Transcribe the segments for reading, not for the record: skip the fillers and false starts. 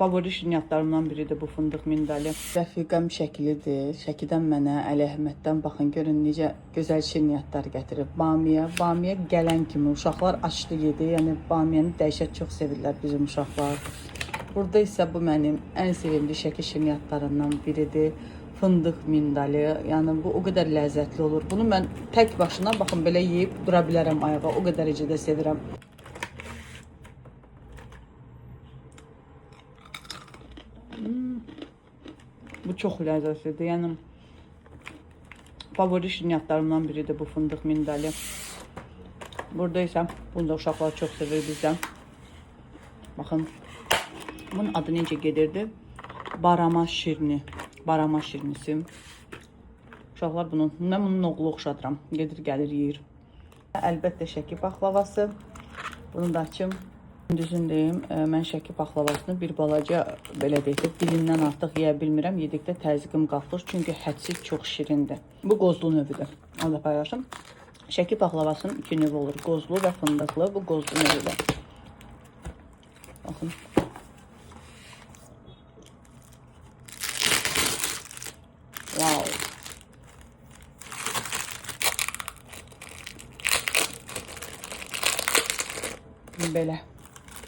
Favori şirniyyatlarımdan biridir bu fındıq mindali. Rəfiqəm Şəkilidir. Şəkidən mənə, Əli Əhməddən baxın, görün necə gözəl şirniyyatlar gətirib. Bamiyə gələn kimi uşaqlar açdı yedi. Yəni bamiyəni dəhşət çox sevirlər bizim uşaqlar. Burada isə bu mənim ən sevimli Şəki şirniyyatlarından biridir. Fındıq mindali. Yəni bu o qədər ləzzətli olur. Bunu mən tək başına baxın belə yeyib dura bilərəm ayağa. O qədər də sevirəm. Bu çox ləzzətlidir. Yəni favori şirniyyatlarımdan biridir bu fındıq mindali. Burada isə bunu da uşaqlar çox sevir bizdən. Baxın. Bunun adı necə gedirdi? Barama şirni. Barama şirnisi. Uşaqlar mən bunun oğlu oxşadıram. Gedir gəlir yeyir. Əlbəttə Şəki baxlavası. Bunu da açım. Düzün deyim, mən Şəki baxlavasını bir balaca belə deyək, dilimdən artıq yeyə bilmirəm. Yedikdə təzyiqim qalxır, çünki hədsiz çox şirindir. Bu qozlu növüdür. Onu da paylaşım. Şəki baxlavasının iki növü olur. Qozlu və fındıqlı. Bu qozlu növüdür. Baxın. Wow. Belə.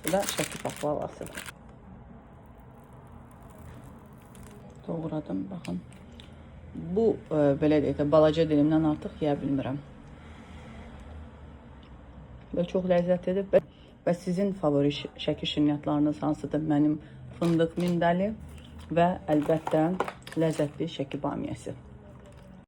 Bu da Şəki baxlavasıdır. Doğradım, baxın. Bu, belə deyək də, balaca dilimdən artıq yeyə bilmirəm. Və çox ləzzətlidir. Və sizin favori Şəki şirniyyatlarınız hansıdır? Mənim fındıq mindali və əlbəttə ləzzətli Şəki bamiyəsi.